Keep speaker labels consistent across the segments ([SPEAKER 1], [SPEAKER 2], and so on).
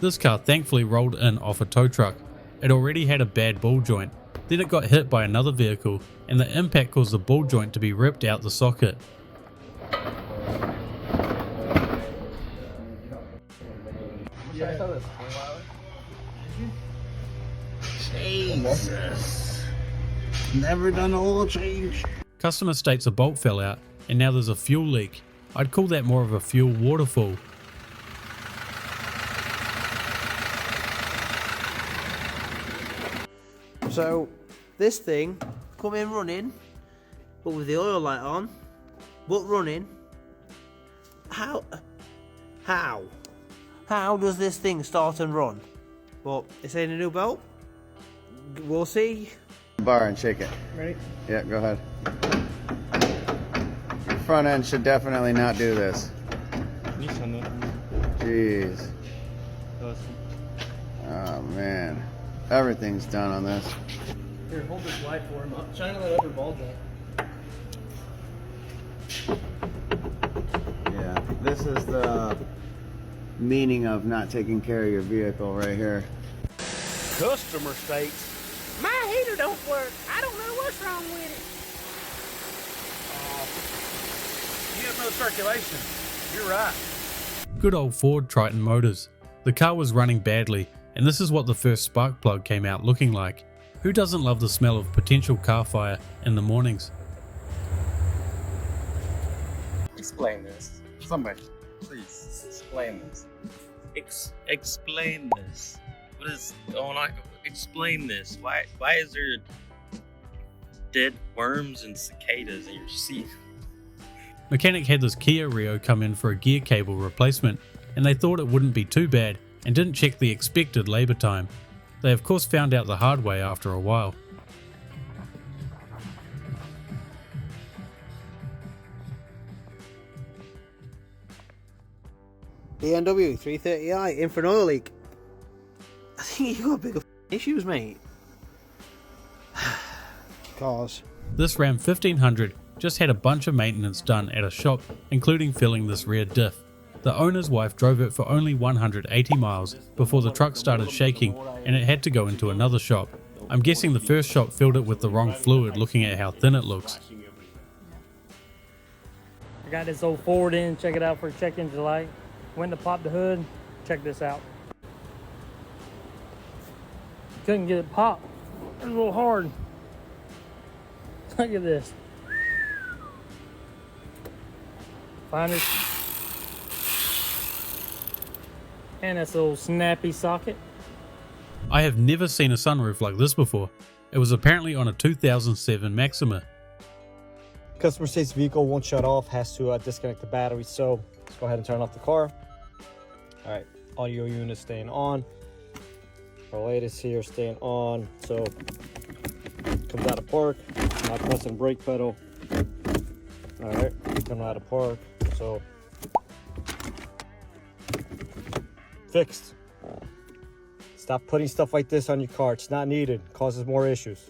[SPEAKER 1] This car thankfully rolled in off a tow truck. It already had a bad ball joint, then it got hit by another vehicle, and the impact caused the ball joint to be ripped out the socket.
[SPEAKER 2] Jesus. Never done a oil change.
[SPEAKER 1] Customer states a bolt fell out, and now there's a fuel leak. I'd call that more of a fuel waterfall.
[SPEAKER 3] So this thing come in running, but with the oil light on, but running. How does this thing start and run? But it's in a new belt. We'll see.
[SPEAKER 2] Bar and shake it.
[SPEAKER 3] Ready?
[SPEAKER 2] Yeah, go ahead. Your front end should definitely not do this. Jeez. Oh man. Everything's done on this.
[SPEAKER 3] Here, hold this light for him. Shine that other ball joint.
[SPEAKER 2] Yeah, this is the meaning of not taking care of your vehicle right here.
[SPEAKER 3] Customer states, my heater don't work. I don't know what's wrong with it.
[SPEAKER 4] You have no circulation. You're right.
[SPEAKER 1] Good old Ford Triton motors. The car was running badly, and this is what the first spark plug came out looking like. Who doesn't love the smell of potential car fire in the mornings?
[SPEAKER 5] Explain this. Somebody, please explain this.
[SPEAKER 6] Explain this. What is going on? Explain this. Why is there dead worms and cicadas in your seat?
[SPEAKER 1] Mechanic had this Kia Rio come in for a gear cable replacement, and they thought it wouldn't be too bad and didn't check the expected labour time. They of course found out the hard way after a while.
[SPEAKER 3] BMW 330i in for an oil leak. I think you got bigger issues, mate. Cars.
[SPEAKER 1] This Ram 1500 just had a bunch of maintenance done at a shop, including filling this rear diff. The owner's wife drove it for only 180 miles before the truck started shaking and it had to go into another shop. I'm guessing the first shop filled it with the wrong fluid looking at how thin it looks.
[SPEAKER 7] I got this old Ford in, check it out for a check engine light. Went to pop the hood, check this out. Couldn't get it popped. It was a little hard. Look at this. Find it. And that's a little snappy socket.
[SPEAKER 1] I have never seen a sunroof like this before. It was apparently on a 2007 Maxima.
[SPEAKER 8] Customer states vehicle won't shut off, has to disconnect the battery, so let's go ahead and turn off the car. All right, audio unit staying on. Our latest here staying on, so comes out of park, not pressing brake pedal. All right, coming out of park, so fixed. Stop putting stuff like this on your car. It's not needed. It causes more issues.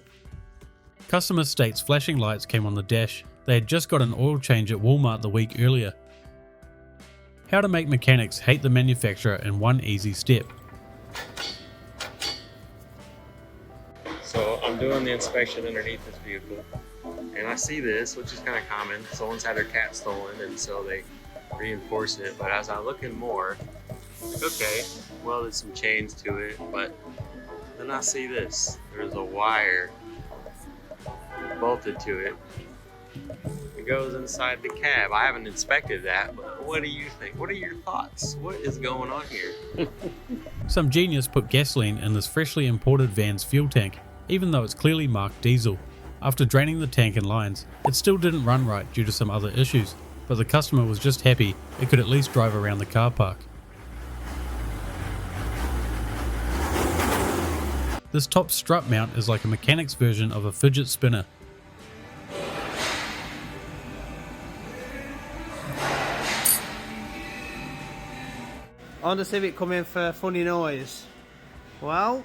[SPEAKER 1] Customer states flashing lights came on the dash. They had just got an oil change at Walmart the week earlier. How to make mechanics hate the manufacturer in one easy step.
[SPEAKER 6] So I'm doing the inspection underneath this vehicle, and I see this, which is kind of common. Someone's had their cat stolen, and so they reinforce it. But as I look in more, like, okay, well, there's some chains to it, but then I see this. There's a wire bolted to it. It goes inside the cab. I haven't inspected that, but what do you think? What are your thoughts? What is going on here?
[SPEAKER 1] Some genius put gasoline in this freshly imported van's fuel tank, even though it's clearly marked diesel. After draining the tank and lines, it still didn't run right due to some other issues, but the customer was just happy it could at least drive around the car park. This top strut mount is like a mechanic's version of a fidget spinner.
[SPEAKER 3] Honda Civic come in for funny noise. Well,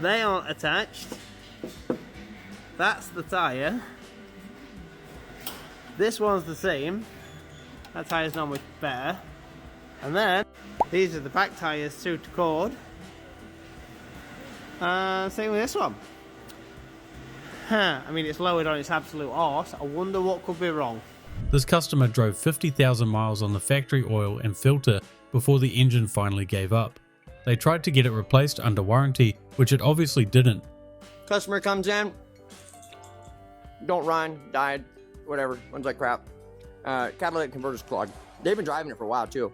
[SPEAKER 3] they aren't attached. That's the tyre. This one's the same. That tyre's not much better. And then These are the back tyres through to cord. Same with this one. I mean, it's lowered on its absolute arse. I wonder what could be wrong.
[SPEAKER 1] This customer drove 50,000 miles on the factory oil and filter before the engine finally gave up. They tried to get it replaced under warranty, which it obviously didn't.
[SPEAKER 9] Customer comes in, don't run, died, whatever, runs like crap. Catalytic converter's clogged. They've been driving it for a while too.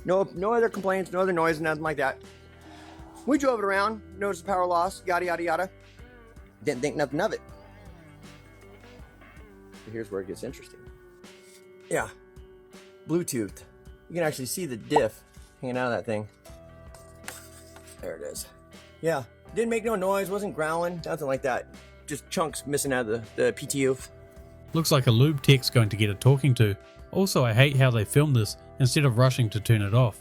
[SPEAKER 9] No other complaints, no other noise, nothing like that. We drove it around, noticed the power loss, yada yada yada. Didn't think nothing of it. But here's where it gets interesting. Yeah, Bluetoothed. You can actually see the diff hanging out of that thing. There it is. Yeah, didn't make no noise, wasn't growling, nothing like that. Just chunks missing out of the PTU.
[SPEAKER 1] Looks like a lube tech's going to get it talking to. Also, I hate how they filmed this instead of rushing to turn it off.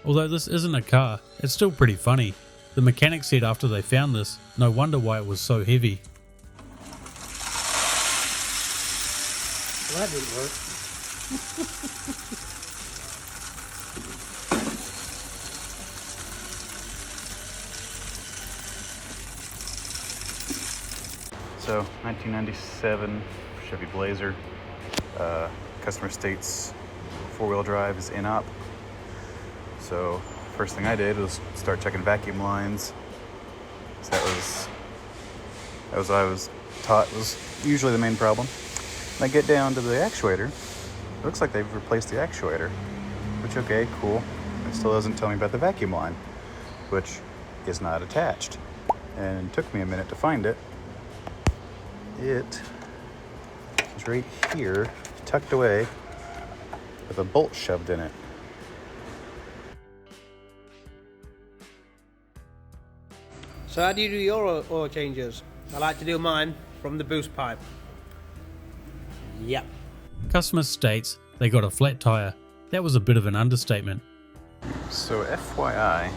[SPEAKER 1] Although this isn't a car, it's still pretty funny. The mechanic said after they found this, no wonder why it was so heavy.
[SPEAKER 3] Well, that didn't work.
[SPEAKER 10] So, 1997 Chevy Blazer, customer states 4-wheel drive is in op. So, first thing I did was start checking vacuum lines. So that was what I was taught was usually the main problem. And I get down to the actuator. It looks like they've replaced the actuator, which okay, cool. It still doesn't tell me about the vacuum line, which is not attached. And it took me a minute to find it. It is right here, tucked away, with a bolt shoved in it.
[SPEAKER 3] So how do you do your oil changes? I like to do mine from the boost pipe. Yep.
[SPEAKER 1] Customer states they got a flat tire. That was a bit of an understatement.
[SPEAKER 10] So FYI,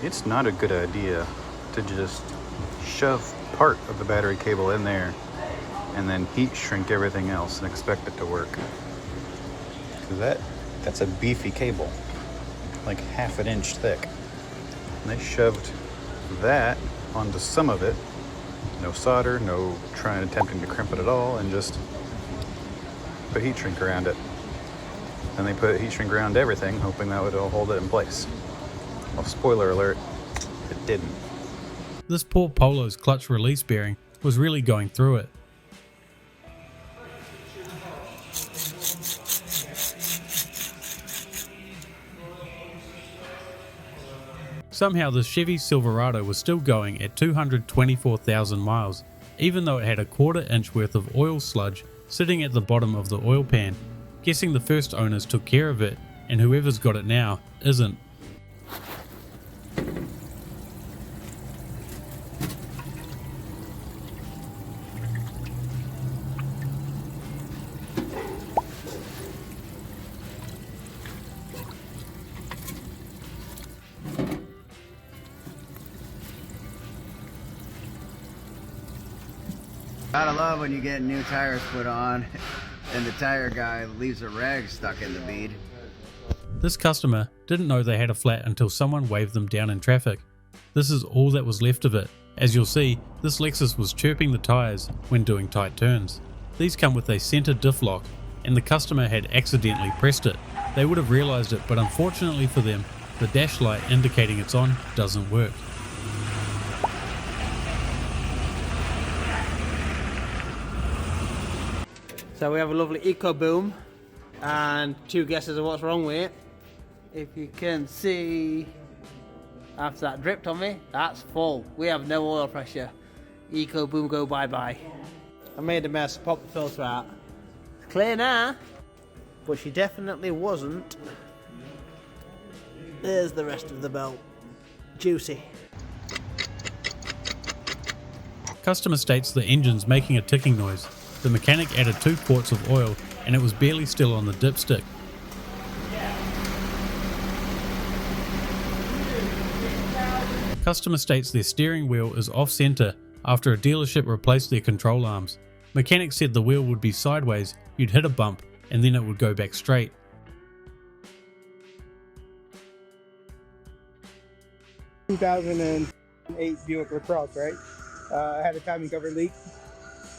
[SPEAKER 10] it's not a good idea to just shove part of the battery cable in there and then heat shrink everything else and expect it to work. Because that's a beefy cable, like half an inch thick. And they shoved that onto some of it, no solder, no attempting to crimp it at all, and just put heat shrink around it. And they put heat shrink around everything, hoping that would all hold it in place. Well, spoiler alert, it didn't.
[SPEAKER 1] This poor Polo's clutch release bearing was really going through it. Somehow the Chevy Silverado was still going at 224,000 miles, even though it had a 1/4 inch worth of oil sludge sitting at the bottom of the oil pan. Guessing the first owners took care of it, and whoever's got it now isn't.
[SPEAKER 2] Gotta love when you get new tires put on and the tire guy leaves a rag stuck in the bead.
[SPEAKER 1] This customer didn't know they had a flat until someone waved them down in traffic. This is all that was left of it. As you'll see, this Lexus was chirping the tires when doing tight turns. These come with a center diff lock, and the customer had accidentally pressed it. They would have realized it, but unfortunately for them, the dash light indicating it's on doesn't work.
[SPEAKER 3] So we have a lovely Eco Boom and 2 guesses of what's wrong with it. If you can see, after that dripped on me, that's full. We have no oil pressure. Eco Boom, go bye-bye. I made a mess, popped the filter out. It's clear now, but she definitely wasn't. There's the rest of the belt. Juicy.
[SPEAKER 1] Customer states the engine's making a ticking noise. The mechanic added 2 quarts of oil and it was barely still on the dipstick. Customer states their steering wheel is off center after a dealership replaced their control arms. Mechanic said the wheel would be sideways, you'd hit a bump, and then it would go back straight.
[SPEAKER 11] 2008 Buick LaCrosse, right? Had a timing cover leak,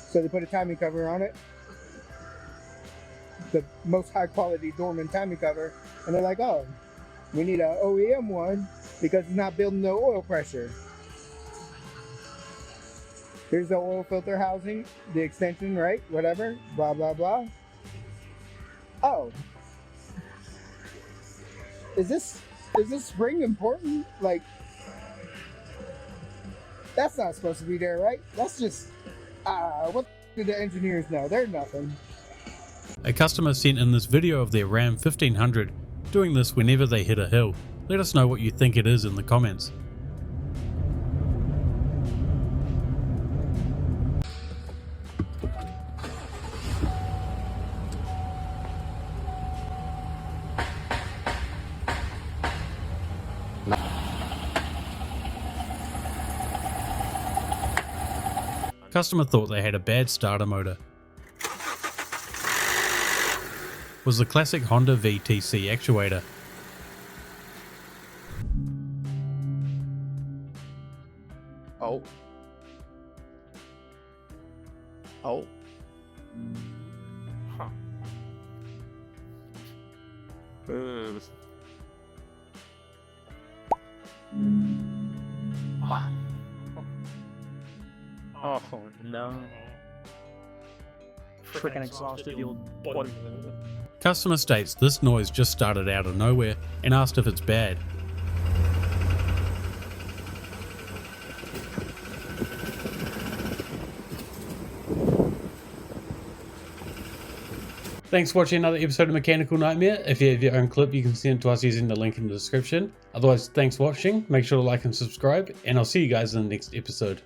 [SPEAKER 11] so they put a timing cover on it, the most high quality Dorman timing cover, and they're like, oh, we need a OEM one because it's not building no oil pressure. Here's the oil filter housing, the extension, right? Whatever, blah, blah, blah. Oh. Is this spring important? Like, that's not supposed to be there, right? That's just, what do the engineers know? They're nothing.
[SPEAKER 1] A customer sent in this video of their Ram 1500 doing this whenever they hit a hill. Let us know what you think it is in the comments. Customer thought they had a bad starter motor. Was the classic Honda VTC actuator.
[SPEAKER 9] Oh. Oh. Huh.
[SPEAKER 7] Oh no. Freaking exhausted the old body.
[SPEAKER 1] Customer states this noise just started out of nowhere and asked if it's bad. Thanks for watching another episode of Mechanical Nightmare. If you have your own clip, you can send it to us using the link in the description. Otherwise, thanks for watching. Make sure to like and subscribe, and I'll see you guys in the next episode.